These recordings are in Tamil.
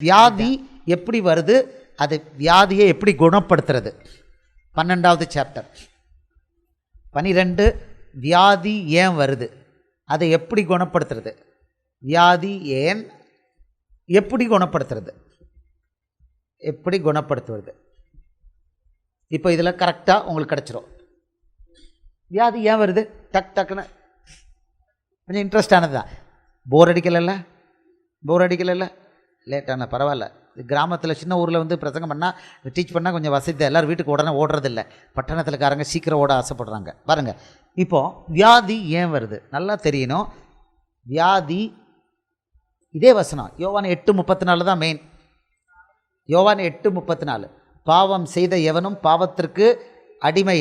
வியாதி எப்படி வருது, அது வியாதியை எப்படி குணப்படுத்துறது. 12வது சாப்டர் 12 வியாதி ஏன் வருது, அதை எப்படி குணப்படுத்துறது, வியாதி ஏன் எப்படி குணப்படுத்துறது, எப்படி குணப்படுத்துவது. இப்போ இதில் கரெக்டாக உங்களுக்கு கிடச்சிரும். வியாதி ஏன் வருது, டக்குன்னு கொஞ்சம் இன்ட்ரெஸ்டானது தான். போர் அடிக்கலைல்ல லேட்டான பரவாயில்ல. கிராமத்தில் சின்ன ஊரில் வந்து பிரசங்கம் பண்ணால் டீச் பண்ணால் கொஞ்சம் வசதி, எல்லோரும் வீட்டுக்கு உடனே ஓடுறதில்ல. பட்டணத்தில்காரங்க சீக்கிரம் ஓட ஆசைப்படுறாங்க. பாருங்கள், இப்போது வியாதி ஏன் வருது நல்லா தெரியணும். வியாதி இதே வசனம் யோவான் 8:34 தான் மெயின். யோவான் 8:34 பாவம் செய்த எவனும் பாவத்திற்கு அடிமை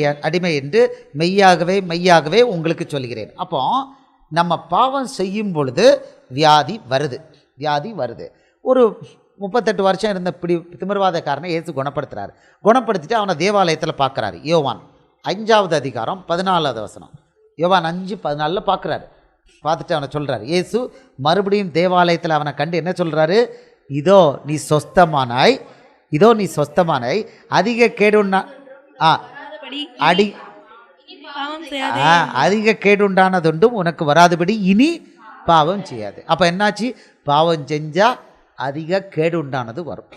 என்று மெய்யாகவே உங்களுக்கு சொல்கிறேன். அப்போ நம்ம பாவம் செய்யும் பொழுது வியாதி வருது. ஒரு 38 வருஷம் இருந்த திமிர்வாதக்காரனை இயேசு குணப்படுத்துகிறார். குணப்படுத்திட்டு அவனை தேவாலயத்தில் பார்க்குறாரு. யோவான் 5வது அதிகாரம் 14வது வசனம். யோவான் 5:14 பார்க்குறாரு. பார்த்துட்டு அவனை சொல்கிறார். இயேசு மறுபடியும் தேவாலயத்தில் அவனை கண்டு என்ன சொல்கிறாரு, இதோ நீ சொஸ்தமானாய் அதிக கேடுன்னா அதிக கேடுண்டானதுண்டும் உனக்கு வராதபடி இனி பாவம் செய்யாது. அப்போ என்னாச்சு, பாவம் செஞ்சால் அதிக கேடுண்டானது வரும்.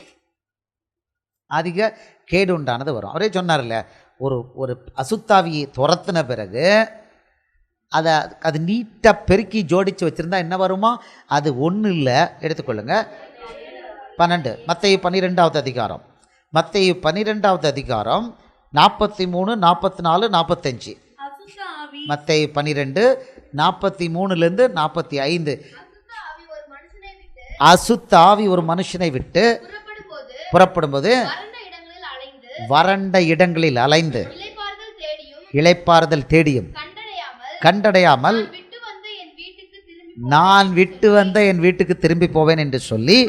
அவரே சொன்னார்ல, ஒரு அசுத்தாவியை துரத்தின பிறகு அது நீட்டாக பெருக்கி ஜோடித்து வச்சுருந்தா என்ன வருமா, அது ஒன்றும் இல்லை. எடுத்துக்கொள்ளுங்க 12 மத்தேயு 12வது அதிகாரம் 43, 44, 45. மத்தேயு 12 43லேருந்து 45. அசுத்த ஆவி ஒரு மனுஷனை விட்டு புறப்படும்போது வறண்ட இடங்களில் அலைந்து இளைப்பாறுதல் தேடியும் கண்டடையாமல் நான் விட்டு வந்த என் வீட்டுக்கு திரும்பி போவேன் என்று சொல்லி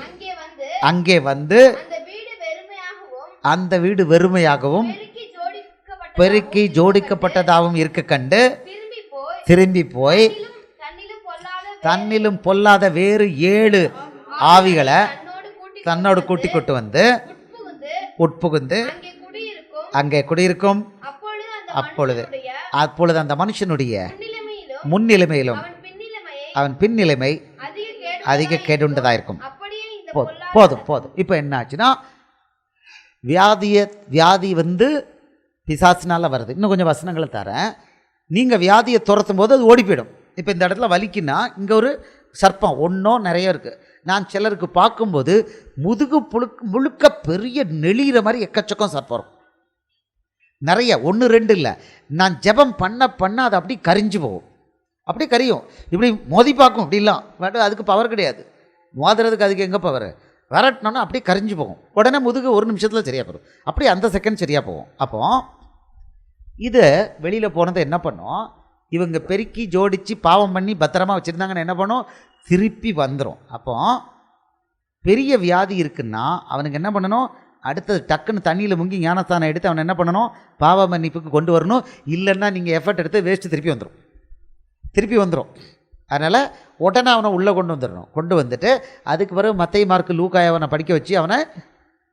அங்கே வந்து அந்த வீடு வெறுமையாகவும் பெருக்கி ஜோடிக்கப்பட்டதாகவும் இருக்க கண்டு திரும்பி போய் தன்னிலும் பொல்லாத வேறு 7 ஆவிகளை தன்னோடு கூட்டிக் கொண்டு வந்து உட்புகுந்து அங்கே குடியிருக்கும். அப்பொழுது அந்த மனுஷனுடைய முன்னிலைமையிலும் அவன் பின்னிலைமை அதிக கேடுண்டதாக இருக்கும். போதும். இப்போ என்ன ஆச்சுன்னா, வியாதி வந்து பிசாசினால் வருது. இன்னும் கொஞ்சம் வசனங்களை தரேன். நீங்கள் வியாதியை துரத்தும் போது அது ஓடி போயிடும். இப்போ இந்த இடத்துல வலிக்குன்னா இங்கே ஒரு சர்ப்பம் ஒன்றோ நிறைய இருக்குது. நான் சிலருக்கு பார்க்கும்போது முதுகு முழுக்க பெரிய நெளிகிற மாதிரி எக்கச்சக்கம் சர்ப்பம் வரும். நிறைய 1 2 இல்லை. நான் ஜெபம் பண்ண அது அப்படி கரிஞ்சு போகும். அப்படி கரியும், இப்படி மோதி பார்க்கும். அப்படிலாம் அதுக்கு பவர் கிடையாது. மோதுறதுக்கு அதுக்கு எங்கே பவர், விரட்டினோன்னா அப்படியே கரிஞ்சு போகும். உடனே முதுகு 1 நிமிஷத்தில் சரியாக போகும். அப்படி அந்த செகண்ட் சரியாக போகும். அப்போ இது வெளியில் போனதை என்ன பண்ணோம், இவங்க பெருக்கி ஜோடித்து பாவம் பண்ணி பத்திரமா வச்சுருந்தாங்கன்னு என்ன பண்ணும், திருப்பி வந்துடும். அப்போ பெரிய வியாதி இருக்குன்னா அவனுக்கு என்ன பண்ணணும், அடுத்தது டக்குன்னு தண்ணியில் முங்கி ஞானஸ்தானம் எடுத்து அவனை என்ன பண்ணணும், பாவ மன்னிப்புக்கு கொண்டு வரணும். இல்லைன்னா நீங்கள் எஃபர்ட் எடுத்து வேஸ்ட்டு திருப்பி வந்துடும். அதனால் உடனே அவனை உள்ளே கொண்டு வந்துட்டு அதுக்கு பிறகு மத்தேயு, மார்க்கு, லூக்கா அவனை படிக்க வச்சு அவனை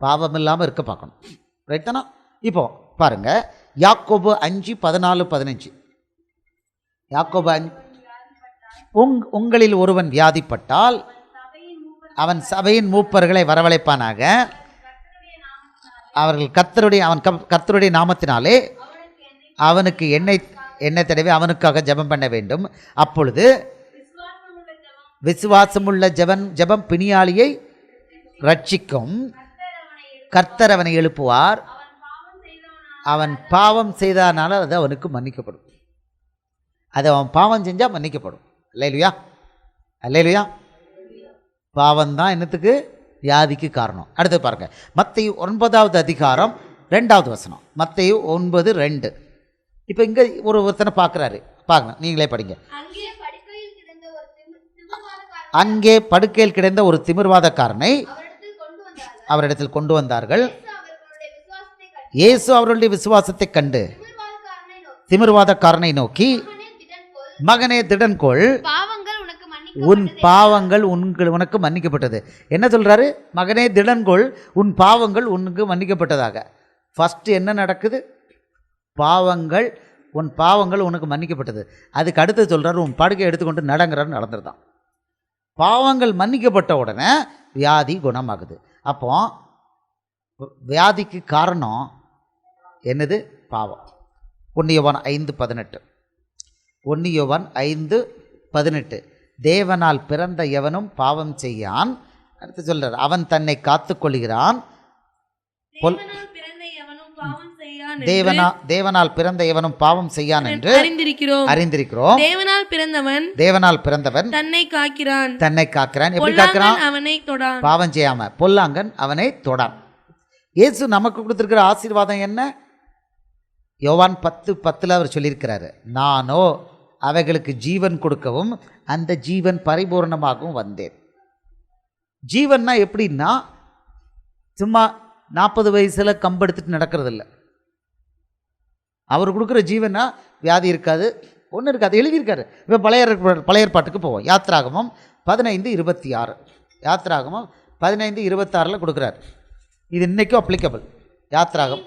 பாவம் இல்லாமல் இருக்க பார்க்கணும். ரைட் தானே? இப்போது பாருங்கள், யாக்கோபு 5:14-15. யாக்கோபு 5 உங்களில் ஒருவன் வியாதிப்பட்டால் அவன் சபையின் மூப்பர்களை வரவழைப்பானாக, அவர்கள் கர்த்தருடைய நாமத்தினாலே அவனுக்கு எண்ணெய் தடவி அவனுக்காக ஜெபம் பண்ண வேண்டும். அப்பொழுது விசுவாசமுள்ள ஜெபம் பிணியாளியை ரட்சிக்கும். கர்த்தர் அவனை எழுப்புவார். அவன் பாவம் செய்தனால அது அவனுக்கு மன்னிக்கப்படும். அது அவன் பாவம் செஞ்சால் மன்னிக்கப்படும். அல்லேலூயா. பாவம் தான் என்னத்துக்கு, வியாதிக்கு காரணம். அடுத்து பாருங்க, மத்தேயு 9வது அதிகாரம் 2வது வசனம். மத்தேயு 9:2. இப்போ இங்கே ஒருத்தனை பார்க்குறாரு. பாருங்க, நீங்களே படிங்க. அங்கே படுக்கையில் கிடந்த ஒரு திமிர்வாதக்காரனை அவரிடத்தில் கொண்டு வந்தார்கள். இயேசு அவர்களுடைய விசுவாசத்தை கண்டு திமிர்வாதக்காரனை நோக்கி, மகனே திடன்கொள், உன் பாவங்கள் உனக்கு மன்னிக்கப்பட்டது. என்ன சொல்கிறாரு? மகனே திடன்கொள், உன் பாவங்கள் உனக்கு மன்னிக்கப்பட்டதாக. ஃபஸ்ட்டு என்ன நடக்குது? உன் பாவங்கள் உனக்கு மன்னிக்கப்பட்டது. அதுக்கு அடுத்து சொல்கிறார், உன் படுக்கை எடுத்துக்கொண்டு நடங்கிறாரு. நடந்துருதான். பாவங்கள் மன்னிக்கப்பட்ட உடனே வியாதி குணமாகுது. அப்போ வியாதிக்கு காரணம் என்னது? பாவம். 1 யோவான் 5:18. 1 யோவான் 5:18. தேவனால் பிறந்த எவனும் பாவம் செய்யான். அடுத்து சொல்றார், அவன் தன்னை காத்துக்கொள்கிறான். தேவனால் பிறந்த எவனும் பாவம் செய்யான் என்று அறிந்திருக்கிறோம். தேவனால் பிறந்தவன் தன்னை காக்கிறான். எப்படி காக்கிறான்? அவனை தொடான். பாவம் செய்யாம. பொல்லாங்கன் அவனை தொடான். இயேசு நமக்கு கொடுத்திருக்கிற ஆசீர்வாதம் என்ன? யோவான் 10:10 அவர் சொல்லியிருக்கிறாரு, நானோ அவைகளுக்கு ஜீவன் கொடுக்கவும் அந்த ஜீவன் பரிபூர்ணமாகவும் வந்தேன். ஜீவன்னா எப்படின்னா, சும்மா 40 வயசுல கம்பெடுத்துட்டு நடக்கிறது இல்லை. அவர் கொடுக்குற ஜீவனா வியாதி இருக்காது, ஒன்றும் இருக்காது. எழுதியிருக்காரு. இப்போ பழைய ஏற்பாட்டுக்கு போவோம். யாத்திராகமம் 15:26. யாத்திராகமம் 15:26 கொடுக்குறார். இது இன்னைக்கும் அப்ளிகபிள். யாத்திராகம்,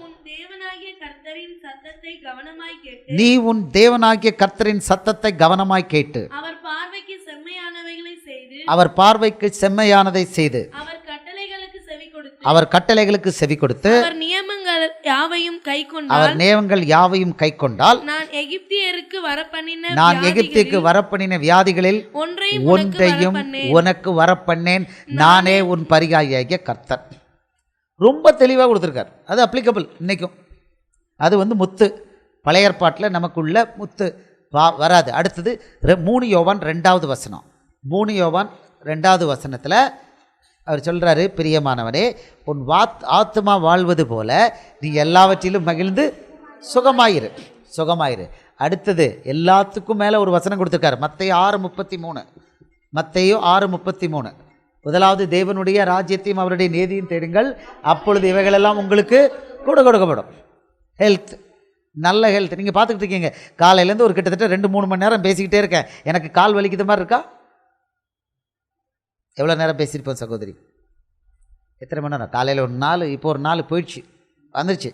நீ உன் தேவனாகிய கர்த்தரின் சத்தத்தை கவனமாய் கேட்டு அவர் பார்வைக்கு செம்மையானதை செய்து அவர் கட்டளைகளுக்கு செவி கொடுத்து அவர் நியமங்கள் யாவையும் கைக்கொண்டால் நான் எகிப்திற்கு வரப்பண்ணின வியாதிகளில் ஒன்றையும் உனக்கு வரப்பண்ணேன். நானே உன் பரிகாரியாகிய கர்த்தர். ரொம்ப தெளிவாக கொடுத்துருக்கார். அது அப்ளிகபிள் இன்னைக்கும். அது முத்து. பழைய ஏற்பாட்டில் நமக்குள்ள முத்து வராது. அடுத்தது 3 யோவான் 2வது வசனம். 3 யோவான் 2வது வசனத்தில் அவர் சொல்கிறாரு, பிரியமானவனே, உன் ஆத்மா வாழ்வது போல நீ எல்லாவற்றிலும் மகிழ்ந்து சுகமாயிரு. அடுத்தது எல்லாத்துக்கும் மேலே ஒரு வசனம் கொடுத்துருக்காரு. மத்தேயு 6:33. முதலாவது தேவனுடைய ராஜ்யத்தையும் அவருடைய நீதியும் தேடுங்கள், அப்பொழுது இவைகளெல்லாம் உங்களுக்கு கூட கொடுக்கப்படும். ஹெல்த், நல்ல ஹெல்த். நீங்கள் பார்த்துக்கிட்டு இருக்கீங்க, காலையிலேருந்து ஒரு கிட்டத்தட்ட 2-3 மணி நேரம் பேசிக்கிட்டே இருக்கேன். எனக்கு கால் வலிக்கிற மாதிரி இருக்கா? எவ்வளோ நேரம் பேசியிருப்போம் சகோதரி? எத்தனை மணி நேரம்? காலையில் ஒரு நாள், இப்போ ஒரு நாள் போயிடுச்சு, வந்துருச்சு.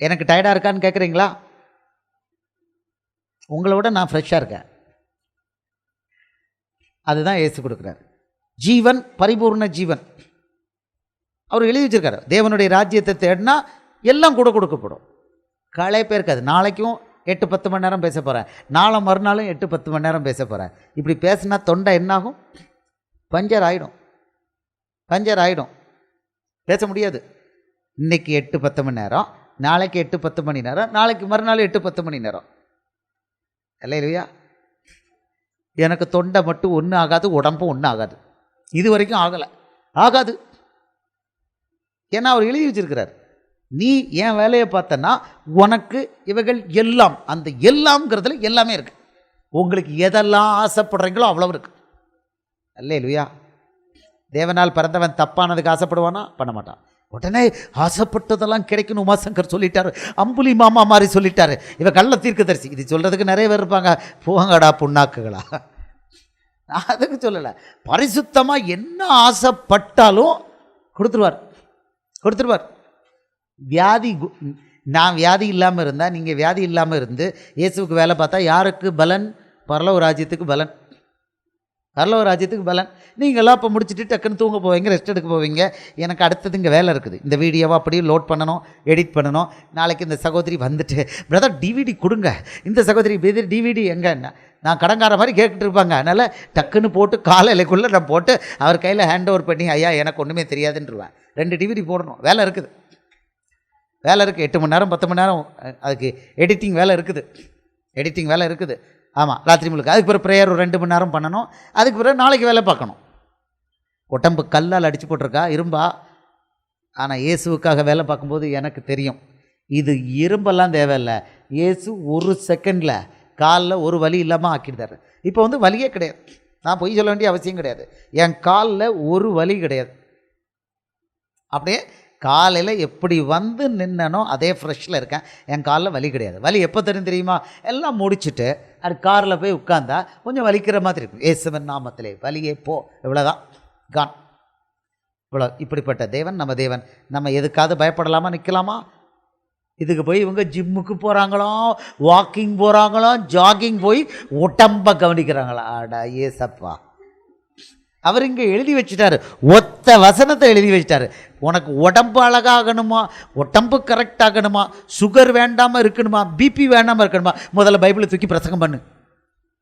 எனக்கு டயர்டாக இருக்கான்னு கேட்குறீங்களா? உங்களை விட நான் ஃப்ரெஷ்ஷாக இருக்கேன். அதுதான் இயேசு கொடுக்குறாரு. ஜீவன், பரிபூர்ண ஜீவன். அவர் எழுதி வச்சிருக்காரு, தேவனுடைய ராஜ்யத்தை தேடினா எல்லாம் கூட கொடுக்கப்படும். களைப்பே இருக்காது. நாளைக்கும் 8-10 மணி நேரம் பேச போகிறேன், நாளை மறுநாளும் 8-10 மணி நேரம் பேச போகிறேன். இப்படி பேசினா தொண்டை என்னாகும்? பஞ்சர் ஆகிடும். பேச முடியாது. இன்னைக்கு 8-10 மணி நேரம், நாளைக்கு 8-10 மணி நேரம், நாளைக்கு மறுநாள் 8-10 மணி நேரம். இல்லையா? எனக்கு தொண்டை மட்டும் ஒன்றும் ஆகாது, உடம்பும் ஒன்றும் ஆகாது. இது வரைக்கும் ஆகாது. ஏன்னா அவர் எழுதி வச்சிருக்கிறார். நீ என் வேலையை பார்த்தனா உனக்கு இவைகள் எல்லாம், அந்த எல்லாம்ங்கிறதுல எல்லாமே இருக்கு. உங்களுக்கு எதெல்லாம் ஆசைப்படுறீங்களோ அவ்வளவு இருக்கு. அல்லேலூயா. தேவனால் பிறந்தவன் தப்பானதுக்கு ஆசைப்படுவானா? பண்ண மாட்டான். உடனே ஆசைப்பட்டதெல்லாம் கிடைக்கணும் உமாசங்கர் சொல்லிட்டாரு, அம்புலி மாமா மாதிரி சொல்லிட்டாரு, இவ கள்ள தீர்க்கதரிசி. இது சொல்றதுக்கு நிறைய பேர் இருப்பாங்க. போங்கடா புண்ணாக்குகளா. நான் அதுக்கு சொல்லலை. பரிசுத்தமாக என்ன ஆசைப்பட்டாலும் கொடுத்துருவார். நான் வியாதி இல்லாமல் இருந்தால், நீங்கள் வியாதி இல்லாமல் இருந்து இயேசுவுக்கு வேலை பார்த்தா யாருக்கு பலன்? பரலோக ராஜ்யத்துக்கு பலன். நீங்களாம் இப்போ முடிச்சுட்டு டக்குன்னு தூங்க போவீங்க, ரெஸ்ட் எடுக்க போவீங்க. எனக்கு அடுத்தது இங்கே வேலை இருக்குது. இந்த வீடியோவை அப்படியே லோட் பண்ணணும், எடிட் பண்ணணும். நாளைக்கு இந்த சகோதரி வந்துட்டு, பிரதர் டிவிடி கொடுங்க, இந்த சகோதரி டிவிடி எங்கே? நான் கடங்கார மாதிரி கேட்டுட்டு இருப்பாங்க. அதனால் டக்குன்னு போட்டு காலையிலக்குள்ளே நான் போட்டு அவர் கையில் ஹேண்ட் ஓவர் பண்ணி, ஐயா எனக்கு ஒன்றுமே தெரியாதுன்றுவேன். 2 டிவிடி போடணும். வேலை இருக்குது. 8 மணி நேரம் 10 மணி நேரம் அதுக்கு எடிட்டிங் வேலை இருக்குது. ஆமாம், ராத்திரி முழுக்க. அதுக்கு பிறகு ப்ரேயர் ஒரு 2 மணி நேரம் பண்ணணும். அதுக்கு பிறகு நாளைக்கு வேலை பார்க்கணும். உடம்பு கல்லால் அடித்து போட்டிருக்கா, இரும்பா. ஆனால் இயேசுவுக்காக வேலை பார்க்கும்போது எனக்கு தெரியும், இது இரும்பெல்லாம் தேவையில்லை. இயேசு ஒரு செகண்டில் காலில் ஒரு வலி இல்லாமல் ஆக்கிடுதாரு. இப்போ வலியே கிடையாது. நான் பொய் சொல்ல வேண்டிய அவசியம் கிடையாது. என் காலில் ஒரு வலி கிடையாது. அப்படியே காலையில் எப்படி வந்து நின்னனோ அதே ஃப்ரெஷ்ஷில் இருக்கேன். என் காலில் வலி கிடையாது. வலி எப்போ தெரியுமா? எல்லாம் முடிச்சுட்டு அது காரில் போய் உட்காந்தா கொஞ்சம் வலிக்கிற மாதிரி இருக்கும். இயேசுவின் நாமத்திலே வலியே போ, இவ்வளோதான், கான். இவ்வளோ. இப்படிப்பட்ட தேவன் நம்ம தேவன். நம்ம எதுக்காவது பயப்படலாமா, நிற்கலாமா? இதுக்கு போய் இவங்க ஜிம்முக்கு போகிறாங்களாம், வாக்கிங் போகிறாங்களாம், ஜாகிங் போய் உடம்ப கவனிக்கிறாங்களா? ஆடா ஏசப்பா, அவர் இங்கே எழுதி வச்சுட்டாரு, ஒத்த வசனத்தை எழுதி வச்சுட்டாரு. உனக்கு உடம்பு அழகாகணுமா, உடம்பு கரெக்டாகணுமா, சுகர் வேண்டாமல் இருக்கணுமா, பிபி வேண்டாமல் இருக்கணுமா, முதல்ல பைபிளை தூக்கி பிரசங்கம் பண்ணு.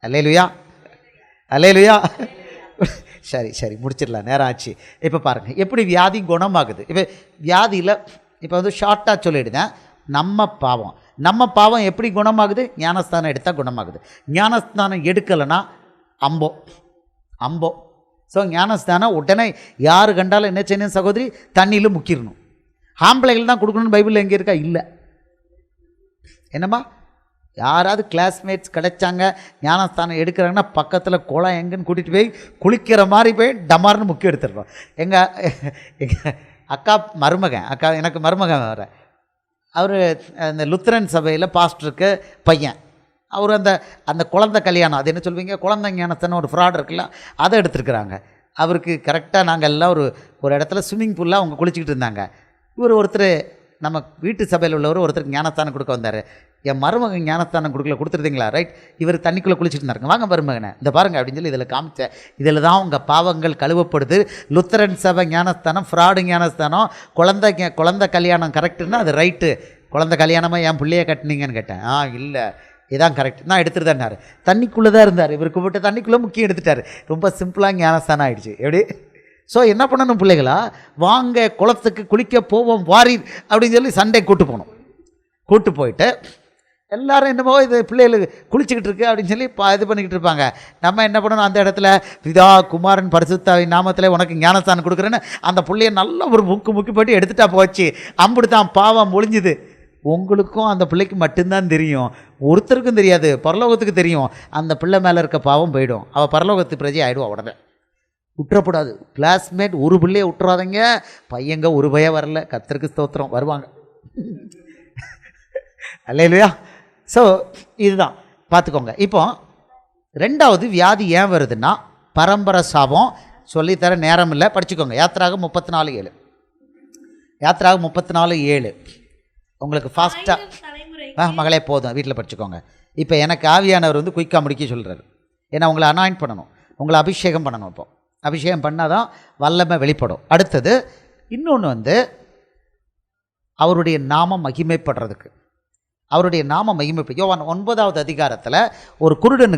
அல்லேலூயா, அல்லேலூயா. சரி முடிச்சிடலாம், நேரம் ஆச்சு. இப்போ பாருங்கள் எப்படி வியாதி குணமாகுது. இப்போ வியாதியில் இப்போ வந்து ஷார்ட்டாக சொல்லிடுதேன். நம்ம பாவம் எப்படி குணமாகுது? ஞானஸ்தானம் எடுத்தால் குணமாகுது. ஞானஸ்தானம் எடுக்கலைன்னா அம்போ. ஸோ ஞானஸ்தானம் உடனே யார் கண்டாலும் என்ன செய்யணும் சகோதரி? தண்ணியில் முக்கிடணும். ஆம்பளைகள் தான் கொடுக்கணும்னு பைபிளில் எங்கே இருக்கா? இல்லை. என்னம்மா, யாராவது கிளாஸ்மேட்ஸ் கிடைச்சாங்க ஞானஸ்தானம் எடுக்கிறாங்கன்னா பக்கத்தில் குளம் எங்கன்னு கூட்டிகிட்டு போய் குளிக்கிற மாதிரி போய் டமார்னு முக்கியம் எடுத்துடுறோம். எங்கள் அக்கா எனக்கு மருமகன் வர, அவர் அந்த லுத்தரன் சபையில் பாஸ்டருக்கு பையன். அவர் அந்த குழந்தை கல்யாணம், அது என்ன சொல்வீங்க, குழந்தை ஞானஸ்தானம் ஒரு ஃப்ராட் இருக்குல்ல, அதை எடுத்துருக்குறாங்க. அவருக்கு கரெக்டாக நாங்கள் எல்லாம் ஒரு இடத்துல ஸ்விம்மிங் பூலில் அவங்க குளிச்சிக்கிட்டு இருந்தாங்க. ஒருத்தர் நம்ம வீட்டு சபையில் உள்ளவர் ஒருத்தருக்கு ஞானஸ்தானம் கொடுக்க வந்தார். என் மருமகன் ஞானஸ்தானம் கொடுத்துருந்தீங்களா? ரைட். இவர் தண்ணிக்குள்ளே குளிச்சுட்டு இருந்தாருங்க. வாங்க மருமகனை இந்த பாருங்கள் அப்படின்னு சொல்லி இதில் காமிச்சேன். இதில் தான் உங்கள் பாவங்கள் கழுவப்படுது. லுத்தரன் சபை ஞானஸ்தானம் ஃப்ராடு ஞானஸ்தானம். குழந்தை கல்யாணம் கரெக்டுன்னா அது ரைட்டு. குழந்தை கல்யாணமாக என் பிள்ளையை கட்டினீங்கன்னு கேட்டேன். இல்லை, இதான் கரெக்ட், நான் எடுத்துகிட்டு தான்னாரு. தண்ணிக்குள்ளே தான் இருந்தார். இவருக்கு போட்டு தண்ணிக்குள்ளே முக்கியம் எடுத்துட்டார். ரொம்ப சிம்பிளாக ஞானஸ்தானம் ஆகிடுச்சு. எப்படி? ஸோ என்ன பண்ணணும் பிள்ளைகளா, வாங்க குளத்துக்கு குளிக்க போவோம் வாரீர் அப்படின்னு சொல்லி சண்டே கூட்டு போயிட்டு எல்லாரும் என்னமோ இது பிள்ளைகளுக்கு குளிச்சுக்கிட்டு இருக்கு அப்படின்னு சொல்லி இது பண்ணிக்கிட்டு இருப்பாங்க. நம்ம என்ன பண்ணணும், அந்த இடத்துல பிதா குமாரன் பரிசுத்தாவின் நாமத்தில் உனக்கு ஞானஸ்தானம் கொடுக்குறேன்னு அந்த பிள்ளைய நல்லா ஒரு முக்கி போட்டு எடுத்துட்டா போச்சு. அம்புடுதான் பாவம் ஒழிஞ்சுது. உங்களுக்கும் அந்த பிள்ளைக்கு மட்டும்தான் தெரியும், ஒருத்தருக்கும் தெரியாது. பரலோகத்துக்கு தெரியும். அந்த பிள்ளை மேலே இருக்க பாவம் போயிடும். அவள் பரலோகத்து பிரஜை ஆகிடுவா. உடனே விட்டுறப்படாது. கிளாஸ்மேட் ஒரு பிள்ளையை விட்டுறாதீங்க. பையங்க ஒரு பயம் வரல, கர்த்தருக்கு ஸ்தோத்திரம், வருவாங்க. அல்லேலூயா. ஸோ இதுதான் பார்த்துக்கோங்க. இப்போ ரெண்டாவது வியாதி ஏன் வருதுன்னா பரம்பரை சாபம். சொல்லித்தர நேரம் இல்லை, படிச்சுக்கோங்க. யாத்திராகம் 34:7. யாத்திராகம் 34:7 உங்களுக்கு ஃபாஸ்ட்டாக மகளே போதும், வீட்டில் படிச்சுக்கோங்க. இப்போ எனக்கு ஆவியானவர் வந்து குயிக்காக முடிக்க சொல்கிறார். ஏன்னா உங்களை அனாயின்ட் பண்ணணும், உங்களை அபிஷேகம் பண்ணணும். இப்போ அபிஷேகம் பண்ணால் தான் வல்லமை வெளிப்படும். அடுத்தது இன்னொன்று வந்து அவருடைய நாமம் மகிமைப்படுறதுக்கு, அவருடைய நாமம் மகிமைப்படும். யோவான் 9வது அதிகாரத்தில் ஒரு குருடன்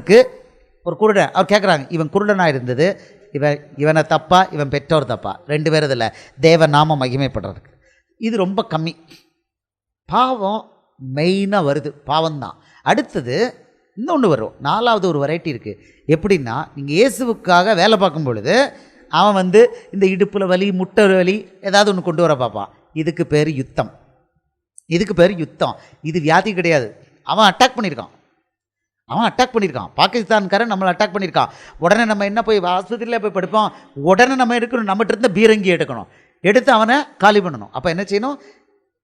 அவர் கேட்குறாங்க, இவன் குருடனாக இருந்தது, இவனை தப்பா இவன் பெற்றோர் தப்பா? 2 பேர் இதில் தேவ நாமம் மகிமைப்படுறதுக்கு. இது ரொம்ப கம்மி. பாவம் மெயினாக வருது, பாவம்தான். அடுத்தது இன்னொன்று வரும், 4வது ஒரு வெரைட்டி இருக்குது. எப்படின்னா, நீங்கள் இயேசுவுக்காக வேலை பார்க்கும் பொழுது அவன் வந்து இந்த இடுப்பில் வலி, முட்டை வலி ஏதாவது ஒன்று கொண்டு வர பார்ப்பான். இதுக்கு பேர் யுத்தம். இது வியாதி கிடையாது. அவன் அட்டாக் பண்ணியிருக்கான். பாகிஸ்தான்காரன் நம்மளை அட்டாக் பண்ணியிருக்கான். உடனே நம்ம என்ன போய் ஆஸ்பத்திரியில் போய் படுப்போம். உடனே நம்ம எடுக்கணும், நம்மகிட்ட இருந்த பீரங்கி எடுத்து அவனை காலி பண்ணணும். அப்போ என்ன செய்யணும்,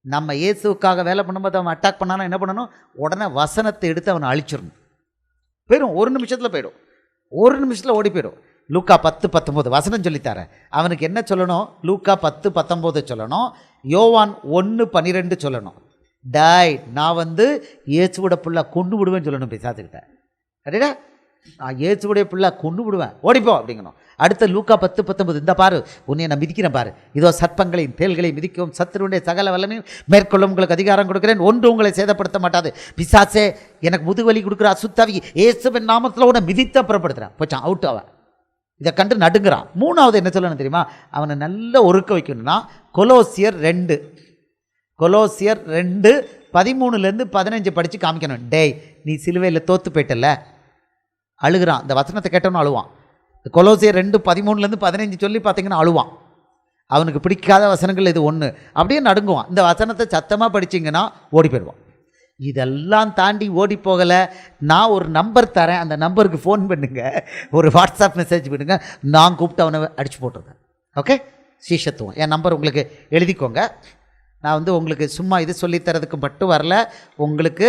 நம்ம இயேசுக்காக வேலை பண்ணும்போது அவன் அட்டாக் பண்ணாலும் என்ன பண்ணணும், உடனே வசனத்தை எடுத்து அவனை அழிச்சிடணும். போயிடும், 1 நிமிஷத்தில் போயிடும், 1 நிமிஷத்தில் ஓடி போயிடும். லூக்கா 10:19 வசனம் சொல்லித்தார. அவனுக்கு என்ன சொல்லணும், லூக்கா 10:19 சொல்லணும், யோவான் 1:12 சொல்லணும். நான் வந்து இயேசுவோட பிள்ளை கொண்டு விடுவேன்னு சொல்லணும். பிசாசுக்கிட்ட சரிடா, நான் இயேசுவுடைய பிள்ளை கொண்டு விடுவேன், ஓடிப்போ அப்படிங்கணும். அடுத்த லூக்கா 10:19 இந்த பாரு, உன்னை நான் மிதிக்கிறேன் பாரு, இதோ சர்ப்பங்களையும் தேள்களையும் மிதிக்கவும் சத்துருடைய சகல வல்லமையும் மேற்கொள்ளும் உங்களுக்கு அதிகாரம் கொடுக்குறேன், ஒன்று உங்களை சேதப்படுத்த மாட்டாது. பிசாசே, எனக்கு முதுவலி கொடுக்குற அசுத்தாவி, இயேசுவின் நாமத்தில் உன்னை மிதித்த புறப்படுத்துகிறேன். போச்சான், அவுட். அவன் இதை கண்டு நடுங்கிறான். 3வது என்ன சொல்லணும் தெரியுமா, அவனை நல்ல ஒருக்க வைக்கணும்னா கொலோசியர் 2:13-15 படித்து காமிக்கணும். டேய், நீ சிலுவையில் தோற்று போயிட்டல, அழுகிறான். இந்த வசனத்தை கேட்டவனும் அழுவான். கொலோசியர் 2:13-15 சொல்லி பார்த்தீங்கன்னா அழுவான். அவனுக்கு பிடிக்காத வசனங்கள் இது ஒன்று, அப்படியே நடுங்குவான். இந்த வசனத்தை சத்தமாக படிச்சிங்கன்னா ஓடி போயிடுவான். இதெல்லாம் தாண்டி ஓடி போகலை. நான் ஒரு நம்பர் தரேன், அந்த நம்பருக்கு ஃபோன் பண்ணுங்க, ஒரு வாட்ஸ்அப் மெசேஜ் பண்ணுங்க, நான் கூப்பிட்டு அவனை அடித்து போட்டுருக்கேன். ஓகே, சீஷத்துவம். என் நம்பர் உங்களுக்கு எழுதிக்கோங்க. நான் உங்களுக்கு சும்மா இது சொல்லித்தரதுக்கு மட்டும் வரல, உங்களுக்கு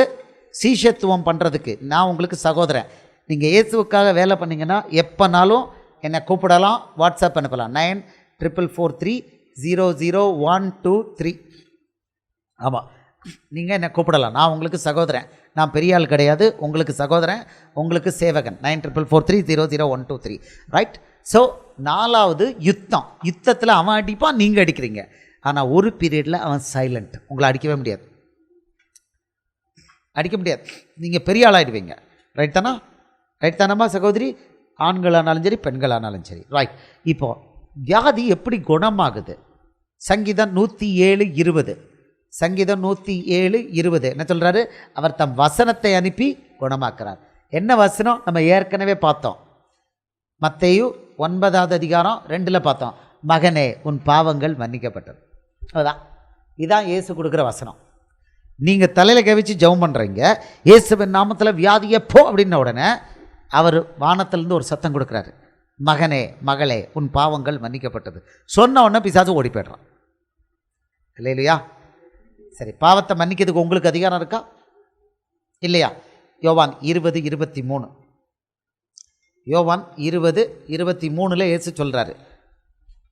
சீஷத்துவம் பண்ணுறதுக்கு. நான் உங்களுக்கு சகோதரன். நீங்கள் இயேசுவுக்காக வேலை பண்ணிங்கன்னா எப்போனாலும் என்னை கூப்பிடலாம், வாட்ஸ்அப் அனுப்பலாம். 9443000123. ஆமாம், நீங்கள் என்னை கூப்பிடலாம். நான் உங்களுக்கு சகோதரன். நான் பெரிய ஆள் கிடையாது, உங்களுக்கு சகோதரன், உங்களுக்கு சேவகன். 9443000123. ரைட். ஸோ 4வது யுத்தத்தில் அவன் அடிப்பான், நீங்கள் அடிக்கிறீங்க. ஆனால் ஒரு பீரியடில் அவன் சைலண்ட். உங்களை அடிக்க முடியாது. நீங்கள் பெரிய ஆளாகிடுவீங்க. ரைட் தானம்மா சகோதரி? ஆண்களானாலும் சரி, பெண்களானாலும் சரி. ரைட். இப்போது வியாதி எப்படி குணமாகுது? சங்கீதம் 107:20. சங்கீதம் 107:20 என்ன சொல்கிறாரு? அவர் தம் வசனத்தை அனுப்பி குணமாக்குறார். என்ன வசனம்? நம்ம ஏற்கனவே பார்த்தோம். மத்தேயு 9வது அதிகாரம் 2 பார்த்தோம். மகனே, உன் பாவங்கள் மன்னிக்கப்பட்டது. அதுதான், இதான் இயேசு கொடுக்குற வசனம். நீங்கள் தலையில் கவிச்சு ஜெபம் பண்ணுறீங்க, இயேசுவின் நாமத்தில் வியாதியை போ அப்படின்ன உடனே அவர் வானத்திலேருந்து ஒரு சத்தம் கொடுக்குறாரு. மகனே, மகளே, உன் பாவங்கள் மன்னிக்கப்பட்டது. சொன்ன உடனே பிசாசு ஓடி போய்ட்றான். இல்லையா? சரி, பாவத்தை மன்னிக்கிறதுக்கு உங்களுக்கு அதிகாரம் இருக்கா இல்லையா? யோவான் 20:23. யோவான் 20:23 இயேசு சொல்கிறாரு,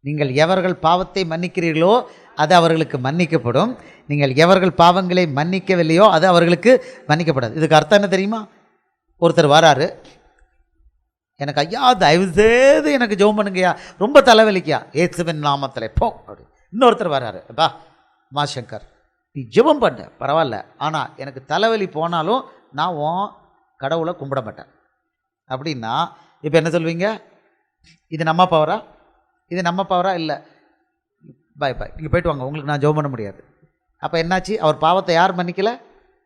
நீங்கள் எவர்கள் பாவத்தை மன்னிக்கிறீர்களோ அது அவர்களுக்கு மன்னிக்கப்படும், நீங்கள் எவர்கள் பாவங்களை மன்னிக்கவில்லையோ அது அவர்களுக்கு மன்னிக்கப்படாது. இதுக்கு அர்த்தம் என்ன தெரியுமா? ஒருத்தர் வராரு, எனக்கு ஐயா தயவு செய்து எனக்கு ஜெபம் பண்ணுங்கய்யா, ரொம்ப தலைவலிக்கையா, இயேசுவின் நாமத்தில் போ அப்படி. இன்னொருத்தர் வராரு, பா மாசங்கர், நீ ஜெபம் பண்ணு பரவாயில்ல, ஆனால் எனக்கு தலைவலி போனாலும் நான் உன் கடவுளை கும்பிட மாட்டேன் அப்படின்னா இப்போ என்ன சொல்வீங்க? இது நம்ம பவரா? இல்லை, பாய் நீங்கள் போய்ட்டு வாங்க, உங்களுக்கு நான் ஜெபம் பண்ண முடியாது. அப்போ என்னாச்சு? அவர் பாவத்தை யார் மன்னிக்கலை?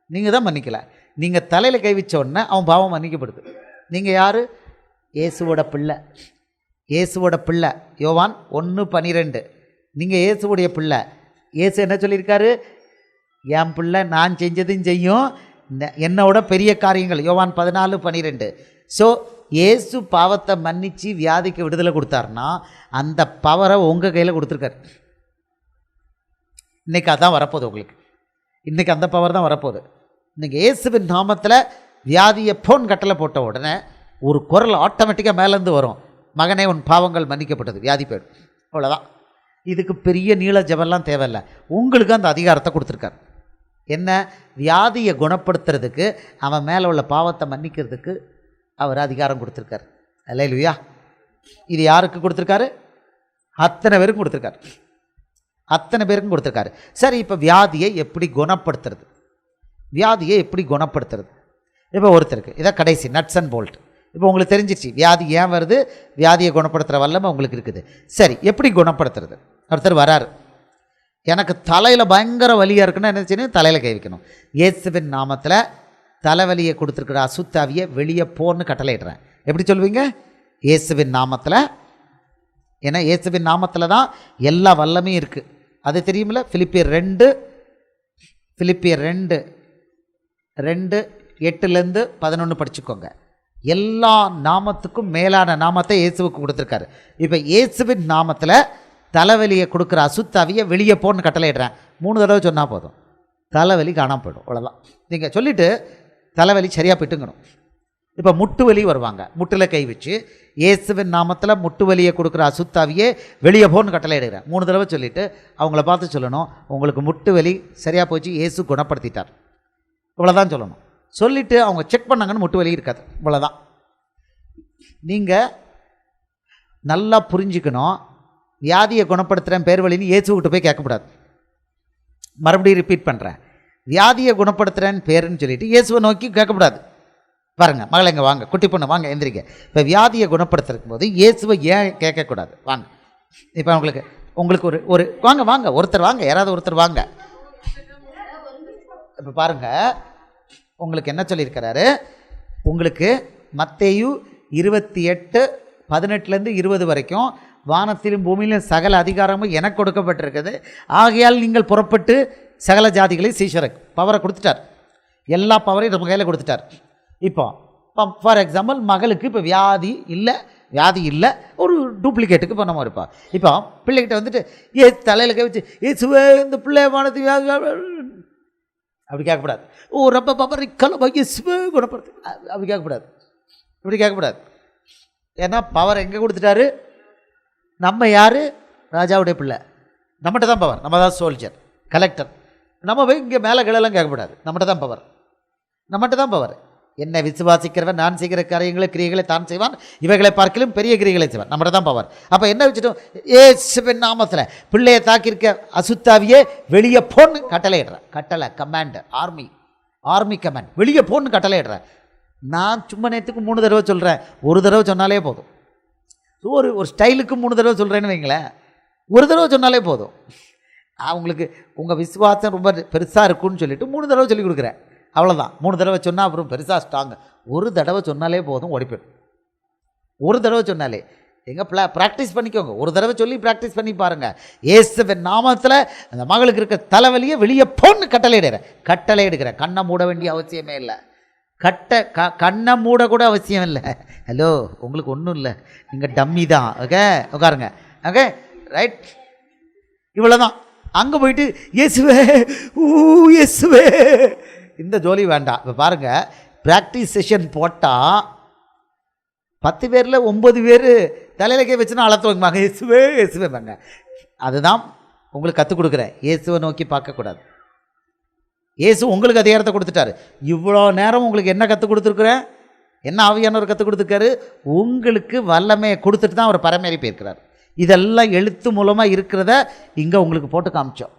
நீங்கள் தான் மன்னிக்கலை. நீங்கள் தலையில் கை வச்ச உடனே அவன் பாவம் மன்னிக்கப்படுது. நீங்கள் யார்? இயேசுவோட பிள்ளை. யோவான் 1:12. நீங்கள் இயேசுவுடைய பிள்ளை. இயேசு என்ன சொல்லியிருக்காரு? என் பிள்ளை நான் செஞ்சதும் செய்யும், என்னோட பெரிய காரியங்கள். யோவான் 14:12. ஸோ இயேசு பாவத்தை மன்னித்து வியாதிக்கு விடுதலை கொடுத்தாருன்னா அந்த பவரை உங்கள் கையில் கொடுத்துருக்காரு. இன்றைக்கி அதான் வரப்போகுது உங்களுக்கு. இன்றைக்கி அந்த பவர் தான் வரப்போகுது. இன்றைக்கி இயேசுவின் நாமத்தில் வியாதியை போன் கட்டளை போட்ட உடனே ஒரு குரல் ஆட்டோமேட்டிக்காக மேலேருந்து வரும், மகனே உன் பாவங்கள் மன்னிக்கப்பட்டது, வியாதி போயிடும். அவ்வளோதான். இதுக்கு பெரிய நீள ஜெபம்லாம் தேவையில்லை. உங்களுக்கு அந்த அதிகாரத்தை கொடுத்துருக்காரு. என்ன? வியாதியை குணப்படுத்துறதுக்கு, அவன் மேலே உள்ள பாவத்தை மன்னிக்கிறதுக்கு அவர் அதிகாரம் கொடுத்துருக்காரு. அல்லேலூயா. இது யாருக்கு கொடுத்துருக்காரு? அத்தனை பேருக்கும் கொடுத்துருக்காரு. சரி, இப்போ வியாதியை எப்படி குணப்படுத்துறது? இப்போ ஒருத்தருக்கு இதான் கடைசி நட்ஸ் அண்ட் போல்ட். இப்போ உங்களுக்கு தெரிஞ்சிச்சு வியாதி ஏன் வருது, வியாதியை குணப்படுத்துகிற வல்லமை உங்களுக்கு இருக்குது. சரி, எப்படி குணப்படுத்துறது? ஒருத்தர் வராரு, எனக்கு தலையில் பயங்கர வலியாக இருக்குன்னா என்ன செய்யணும்? தலையில் கை வைக்கணும். இயேசுவின் நாமத்தில் தலைவலியை கொடுத்துருக்குற அசுத்தாவியை வெளியே போன்னு கட்டளையிடுறேன். எப்படி சொல்லுவீங்க? இயேசுவின் நாமத்தில். ஏன்னா இயேசுவின் நாமத்தில் தான் எல்லா வல்லமையும் இருக்குது. அது தெரியுமில்ல? Philippians 2:8-11 படிச்சுக்கோங்க. எல்லா நாமத்துக்கும் மேலான நாமத்தை இயேசுவுக்கு கொடுத்துருக்காரு. இப்போ இயேசுவின் நாமத்தில் தலைவலியை கொடுக்குற அசுத்தாவியை வெளியே போன்னு கட்டளையிடுறேன். 3 தடவை சொன்னால் போதும், தலைவலி காணாமல் போய்டும். அவ்வளோதான். நீங்கள் சொல்லிவிட்டு தலைவலி சரியாக போய்ட்டுங்கணும். இப்போ முட்டு வலி வருவாங்க, முட்டில் கை வச்சு இயேசுவின் நாமத்தில் முட்டு வலியை கொடுக்குற அசுத்தாவியே வெளியே போன்னு கட்டளையிடுறேன். 3 தடவை சொல்லிவிட்டு அவங்கள பார்த்து சொல்லணும், உங்களுக்கு முட்டு வலி சரியாக போச்சு, இயேசு குணப்படுத்திட்டார். இவ்வளோதான் சொல்லணும். சொல்லிவிட்டு அவங்க செக் பண்ணாங்கன்னு முட்டு வலி இருக்காது. இவ்வளோதான். நீங்கள் நல்லா புரிஞ்சுக்கணும். வியாதியை குணப்படுத்துகிறேன் பேர் வலின்னு இயேசுக்கிட்ட போய் கேட்கக்கூடாது. மறுபடியும் ரிப்பீட் பண்ணுறேன், வியாதியை குணப்படுத்துகிறேன்னு பேருன்னு சொல்லிவிட்டு இயேசுவை நோக்கி கேட்கக்கூடாது. பாருங்கள், மகளை இங்கே வாங்க, குட்டி பொண்ணு வாங்க, எந்திரிக்க. இப்போ வியாதியை குணப்படுத்துறக்கும் போது இயேசுவை ஏன் கேட்கக்கூடாது? வாங்க. இப்போ உங்களுக்கு ஒரு வாங்க ஒருத்தர் வாங்க, யாராவது ஒருத்தர் வாங்க. இப்போ பாருங்கள், உங்களுக்கு என்ன சொல்லியிருக்கிறாரு? உங்களுக்கு மத்தேயு 28:18-20 வரைக்கும் வானத்திலும் பூமியிலும் சகல அதிகாரமும் எனக்கு கொடுக்கப்பட்டிருக்குது, ஆகையால் நீங்கள் புறப்பட்டு சகல ஜாதிகளை சீஷருக்கு பவரை கொடுத்துட்டார். எல்லா பவரையும் நம்ம கையில் கொடுத்துட்டார். இப்போ ஃபார் எக்ஸாம்பிள் மகளுக்கு இப்போ வியாதி இல்லை, வியாதி இல்லை, ஒரு டூப்ளிகேட்டுக்கு பண்ணாமல் இருப்பா. இப்போ பிள்ளைகிட்ட வந்துட்டு தலையில் கை வச்சு ஏசுவே இந்த பிள்ளைவானது வியாதி அப்படி கேட்கக்கூடாது. ஓ ரொம்ப பாப்பா கலப்பா இயேசுவே குணப்படுத்து அப்படி கேட்கக்கூடாது. இப்படி கேட்கக்கூடாது. ஏன்னா பவர் எங்கே கொடுத்துட்டாரு? நம்ம யார்? ராஜாவுடைய பிள்ளை. நம்மகிட்ட தான் பவர். நம்ம தான் சோல்ஜர், கலெக்டர். நம்ம போய் இங்கே மேலே கிளெல்லாம் கேட்கக்கூடாது. நம்மகிட்ட தான் பவர். நம்மகிட்ட தான் பவர். என்னை விசுவாசிக்கிறவன் நான் செய்கிற காரியங்களை கிரியைகளை தான் செய்வான், இவைகளை பார்க்கலும் பெரிய கிரியைகளை செய்வான். நம்மகிட்ட தான் பவர். அப்போ என்ன வச்சுட்டோம்? இயேசுவின் நாமத்தில் பிள்ளையை தாக்கியிருக்க அசுத்தாவியே வெளியே போன்னு கட்டளையிடுறேன். கட்டளை, கமாண்ட், ஆர்மி கமாண்ட். வெளியே போன்னு கட்டளையிடுறேன். நான் சும்மா நேரத்துக்கு 3 தடவை சொல்கிறேன். ஒரு தடவை சொன்னாலே போதும். ஒரு ஸ்டைலுக்கு 3 தடவை சொல்கிறேன்னு வைங்களேன். ஒரு தடவை சொன்னாலே போதும். நான் உங்களுக்கு உங்கள் விசுவாசம் ரொம்ப பெருசாக இருக்குன்னு சொல்லிவிட்டு 3 தடவை சொல்லி கொடுக்குறேன். அவ்வளோதான். 3 தடவை சொன்னால் அப்புறம் பெருசாக ஸ்ட்ராங்கு. ஒரு தடவை சொன்னாலே போதும், ஓடிப்போம். ஒரு தடவை சொன்னாலே எங்கே ப்ராக்டிஸ் பண்ணிக்கோங்க. ஒரு தடவை சொல்லி ப்ராக்டிஸ் பண்ணி பாருங்கள். இயேசுவின் நாமத்தில் அந்த மகளுக்கு இருக்க தலைவலியை வெளியே போன்னு கட்டளை எடுக்கிறேன். கண்ணை மூட வேண்டிய அவசியமே இல்லை. கண்ணை மூட கூட அவசியம் இல்லை. ஹலோ, உங்களுக்கு ஒன்றும் இல்லை, நீங்கள் டம்மி தான். ஓகே, உட்காருங்க. Okay, right. இவ்வளோதான். அங்கே போயிட்டு இயேசுவே இயேசுவே இந்த ஜோலி வேண்டாம். இப்போ பாருங்கள், ப்ராக்டிஸ் செஷன் போட்டால் 10 பேரில் 9 பேர் தலையில் கை வச்சுன்னா அழுத்துவாங்க. இயேசுவே இயேசுவேங்க. அதுதான் உங்களுக்கு கற்றுக் கொடுக்குறேன். இயேசுவை நோக்கி பார்க்கக்கூடாது. இயேசு உங்களுக்கு அதிகாரத்தை கொடுத்துட்டாரு. இவ்வளோ நேரம் உங்களுக்கு என்ன கற்றுக் கொடுத்துருக்குறேன்? என்ன ஆவியானவர் கற்றுக் கொடுத்துருக்காரு? உங்களுக்கு வல்லமையை கொடுத்துட்டு தான் அவர் பரமேறி போயிருக்கிறார். இதெல்லாம் எழுத்து மூலமாக இருக்கிறத இங்கே உங்களுக்கு போட்டு காமிச்சோம்.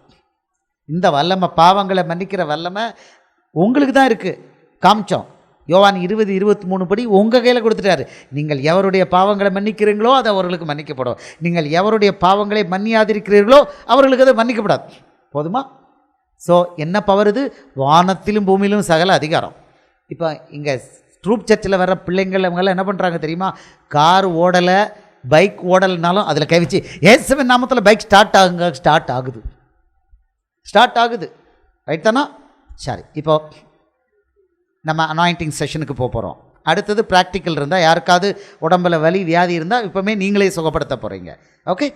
இந்த வல்லமை, பாவங்களை மன்னிக்கிற வல்லமை உங்களுக்கு தான் இருக்குது, காமிச்சோம். யோவான் 20:23 படி உங்கள் கையில் கொடுத்துட்டாரு. நீங்கள் எவருடைய பாவங்களை மன்னிக்கிறீங்களோ அது அவர்களுக்கு மன்னிக்கப்படும். நீங்கள் எவருடைய பாவங்களை மன்னியாதிருக்கிறீர்களோ அவர்களுக்கு அது மன்னிக்கப்படாது. போதுமா? ஸோ என்ன பவர் இது? வானத்திலும் பூமியிலும் சகல அதிகாரம். இப்போ இங்கே ட்ரூப் சர்ச்சில் வர்ற பிள்ளைங்கள் அவங்கெல்லாம் என்ன பண்ணுறாங்க தெரியுமா? கார் ஓடலை, பைக் ஓடலைனாலும் அதில் கை வச்சு இயேசுவின் நாமத்தில் பைக் ஸ்டார்ட் ஆகுது. ரைட் தானா? சரி, இப்போ நம்ம அனாயிண்டிங் செஷனுக்கு போகிறோம். அடுத்தது ப்ராக்டிக்கல் இருந்தால், யாருக்காவது உடம்பில் வலி வியாதி இருந்தால் இப்போமே நீங்களே சுகப்படுத்த போகிறீங்க. ஓகே,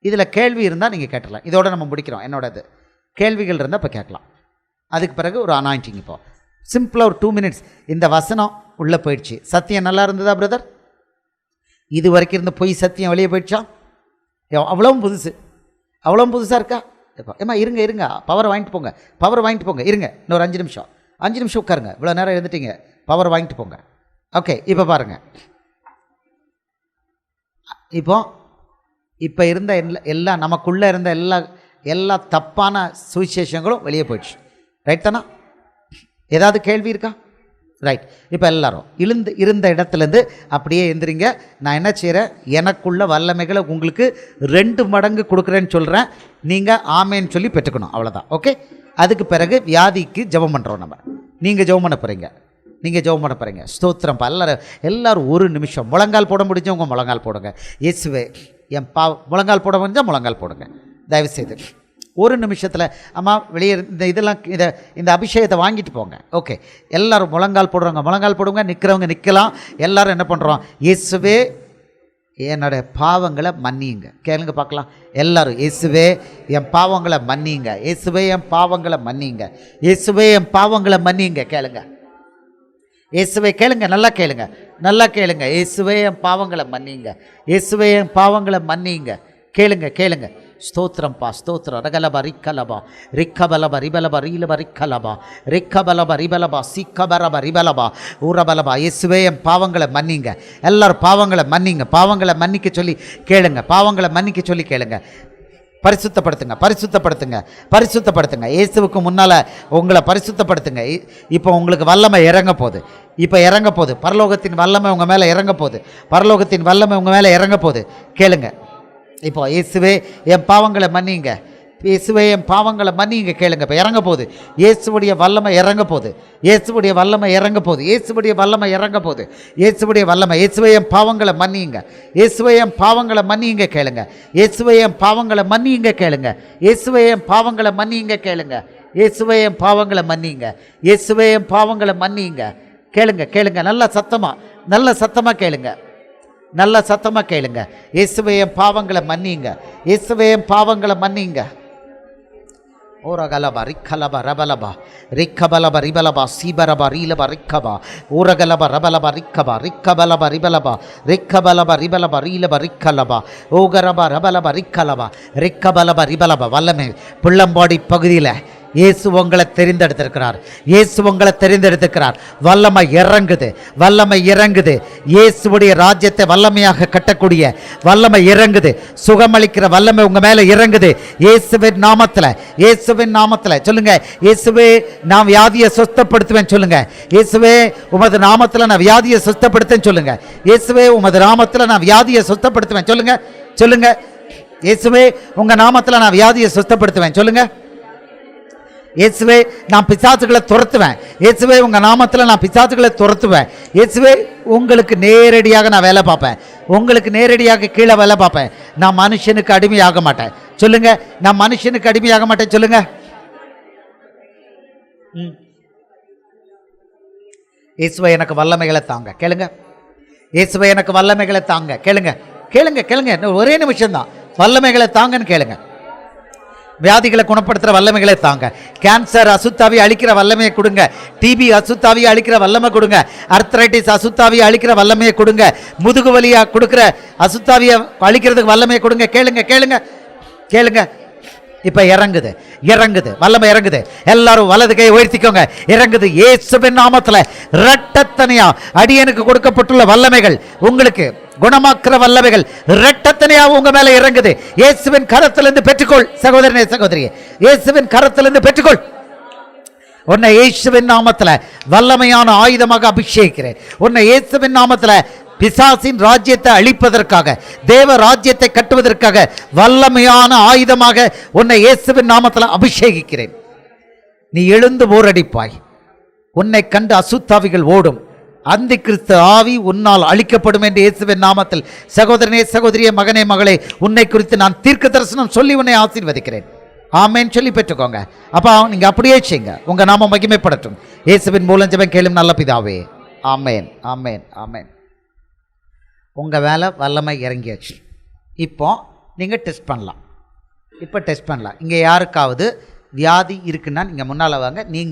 இதில் கேள்வி இருந்தால் நீங்கள் கேட்டலாம். இதோடு நம்ம முடிக்கிறோம். என்னோடது கேள்விகள் இருந்தால் இப்போ கேட்கலாம். அதுக்கு பிறகு ஒரு அனாயிண்டிங். இப்போ சிம்பிளாக ஒரு 2 மினிட்ஸ். இந்த வசனம் உள்ளே போயிடுச்சு. சத்தியம் நல்லா இருந்ததா பிரதர்? இது வரைக்கும் இருந்த பொய் சத்தியம் வெளியே போயிடுச்சா? அவ்வளவும் புதுசாக இருக்கா? இப்போ ஏமா இருங்க, பவர் வாங்கிட்டு போங்க. இருங்க, இன்னொரு 5 நிமிஷம் உட்காருங்க. இவ்வளோ நேரம் இருந்துட்டீங்க, பவர் வாங்கிட்டு போங்க. ஓகே, இப்போ பாருங்கள். இப்போ இருந்த எல்லா நமக்குள்ளே இருந்த எல்லா தப்பான சுவிசேஷங்களும் வெளியே போயிடுச்சு. ரைட் தானா? ஏதாவது கேள்வி இருக்கா? ரைட். இப்போ எல்லாரும் இருந்த இடத்துலேருந்து அப்படியே எந்திரிங்க. நான் என்ன செய்கிறேன், எனக்குள்ள வல்லமைகளை உங்களுக்கு 2 மடங்கு கொடுக்குறேன்னு சொல்கிறேன். நீங்கள் ஆமேன்னு சொல்லி பெற்றுக்கணும். அவ்வளோதான். ஓகே, அதுக்கு பிறகு வியாதிக்கு ஜெபம் பண்ணுறோம். நீங்கள் ஜெபம் பண்ண போகிறீங்க. ஸ்தோத்திரம். எல்லாரும் 1 நிமிஷம் முழங்கால் போட முடிஞ்சவங்க முழங்கால் போடுங்க. இயேசுவே என் முழங்கால் போட முடிஞ்சால் முழங்கால் போடுங்க தயவுசெய்து. 1 நிமிஷத்தில் அம்மா வெளியே இந்த அபிஷேகத்தை வாங்கிட்டு போங்க. ஓகே, எல்லோரும் முழங்கால் போடுங்க. நிற்கிறவங்க நிற்கலாம். எல்லோரும் என்ன பண்ணுறோம்? இயேசுவே என்னுடைய பாவங்களை மன்னியுங்க. கேளுங்க பார்க்கலாம். எல்லோரும் இயேசுவே என் பாவங்களை மன்னியுங்க. இயேசுவே என் பாவங்களை மன்னியுங்க. கேளுங்க. இயேசுவே கேளுங்க, நல்லா கேளுங்க. இயேசுவே என் பாவங்களை மன்னியுங்க. கேளுங்க. ஸ்தோத்திரம்பா, ஸ்தோத்திரம். ரகலபா ரிக்கலபா ரிக்கபலபா ரிபலபா ரீலபா ரிக்கலபா ரிக்கபலபா ரிபலபா சிக்கபரபா ரிபலபா ஊரபலபா. இயேசுவே என் பாவங்களை மன்னிங்க. எல்லாரும் பாவங்களை மன்னிக்க சொல்லி கேளுங்க. பரிசுத்தப்படுத்துங்க. இயேசுவுக்கு முன்னால் உங்களை பரிசுத்தப்படுத்துங்க. இப்போ உங்களுக்கு வல்லமை இறங்க போகுது. பரலோகத்தின் வல்லமை உங்கள் மேலே இறங்க போகுது. கேளுங்க. இப்போ இயேசுவே என் பாவங்களை மன்னிங்க. கேளுங்க. இப்போ இறங்க போகுது. இயேசுவுடைய வல்லமை இறங்க போகுது. இயேசுவுடைய வல்லமை இயேசுவே என் பாவங்களை மன்னிங்க. கேளுங்க. இயேசுவே என் பாவங்களை மன்னிங்க. கேளுங்க. நல்ல சத்தமாக கேளுங்க. நல்ல சத்தமாக கேளுங்க. இயேசுவே என் பாவங்களை மன்னிங்க, இயேசுவே என் பாவங்களை மன்னிங்க. ஓரகலபா ரிக்கலபா ரபலபா ரிக்கபலபா ரிபலபா சீபரபா ரீலபா ரிக்கபா ஊரகலபா ரபலபா ரிக்கபா ரிக்கபலபா ரிபலபா ரிக்கபலபா ரிபலபா ரீலபா ரிக்கலபா ஓகரபா ரபலபா ரிக்கலபா ரிக்கபலபா ரிபலபா. வல்லமை புள்ளம்பாடி பகுதியில் இயேசு உங்களை தெரிந்தெடுத்திருக்கிறார், இயேசு உங்களை தெரிந்தெடுத்திருக்கிறார். வல்லமை இறங்குது, வல்லமை இறங்குது. இயேசுடைய ராஜ்யத்தை வல்லமையாக கட்டக்கூடிய வல்லமை இறங்குது. சுகமளிக்கிற வல்லமை உங்க மேல இறங்குது. இயேசுவின் நாமத்தில், இயேசுவின் நாமத்தில் சொல்லுங்க. இயேசுவே நான் வியாதியை சுத்தப்படுத்துவேன் சொல்லுங்க. இயேசுவே உமது நாமத்தில் நான் வியாதியை சுத்தப்படுத்தேன் சொல்லுங்க. இயேசுவே உமது நாமத்தில் நான் வியாதியை சுத்தப்படுத்துவேன் சொல்லுங்க. சொல்லுங்க. இயேசுவே உங்க நாமத்தில் நான் வியாதியை சுத்தப்படுத்துவேன் சொல்லுங்க. இயேசுவே நான் பிசாசுகளை துரத்துவேன். இயேசுவே உங்கள் நாமத்தில் நான் பிசாசுகளை துரத்துவேன். இயேசுவே உங்களுக்கு நேரடியாக நான் வேலை பார்ப்பேன், உங்களுக்கு நேரடியாக கீழே வேலை பார்ப்பேன். நான் மனுஷனுக்கு அடிமையாக மாட்டேன் சொல்லுங்க. நான் மனுஷனுக்கு அடிமையாக மாட்டேன் சொல்லுங்க. இயேசுவே எனக்கு வல்லமைகளை தாங்க கேளுங்க. இயேசுவே எனக்கு வல்லமைகளை தாங்க கேளுங்க. கேளுங்க கேளுங்க, ஒரே நிமிஷம் தான். வல்லமைகளை தாங்கன்னு கேளுங்க. வியாதிகளை குணப்படுத்துகிற வல்லமைகளை தாங்க. கேன்சர் அசுத்தாவியை அழிக்கிற வல்லமையை கொடுங்க. டிபி அசுத்தாவியை அழிக்கிற வல்லமை கொடுங்க. அர்த்ரைட்டிஸ் அசுத்தாவியை அழிக்கிற வல்லமையை கொடுங்க. முதுகு வலியா கொடுக்குற அசுத்தாவியை அழிக்கிறதுக்கு வல்லமையை கொடுங்க. கேளுங்க கேளுங்க கேளுங்க. இப்போ இறங்குது, இறங்குது, வல்லமை இறங்குது. எல்லாரும் வலது கையை உயர்த்திக்கோங்க. இறங்குது இயேசுவின் நாமத்தில். இரட்டத்தனையா அடியனுக்கு கொடுக்கப்பட்டுள்ள வல்லமைகள், உங்களுக்கு குணமாக்குற வல்லமைகள் இரட்டத்தனையா உங்க மேல இறங்குது. இயேசுவின் கரத்திலிருந்து பெற்றுக்கொள் சகோதரனே சகோதரியே, இயேசுவின் கரத்திலிருந்து பெற்றுக்கொள். உன்னை இயேசுவின் நாமத்தில் வல்லமையான ஆயுதமாக அபிஷேகிக்கிறேன். உன்னை இயேசுவின் நாமத்தில் பிசாசின் ராஜ்யத்தை அழிப்பதற்காக, தேவ ராஜ்யத்தை கட்டுவதற்காக வல்லமையான ஆயுதமாக உன்னை இயேசுவின் நாமத்தில் அபிஷேகிக்கிறேன். நீ எழுந்து போரடிப்பாய். உன்னை கண்டு அசுத்தாவிகள் ஓடும். அந்தி கிறிஸ்து ஆவி உன்னால் அழிக்கப்படும் என்று இயேசுவின் நாமத்தில் சகோதரனே சகோதரியே, மகனே மகளே, உன்னை குறித்து நான் தீர்க்க தரிசனம் சொல்லி உன்னை ஆசீர்வதிக்கிறேன். ஆமேன் சொல்லி பெற்றுக்கோங்க. அப்போ நீங்க அப்படியே செய்யுங்க. உங்க நாமம் மகிமைப்படட்டும். இயேசுவின் மூலம் ஜெபம் கேளும் நல்ல பிதாவே. ஆமேன் ஆமேன் ஆமேன். உங்கள் வேலை வல்லமை இறங்கியாச்சு. இப்போ நீங்கள் டெஸ்ட் பண்ணலாம். இப்போ டெஸ்ட் பண்ணலாம். இங்கே யாருக்காவது வியாதி இருக்குன்னா நீங்கள் முன்னால் வாங்க. நீங்கள்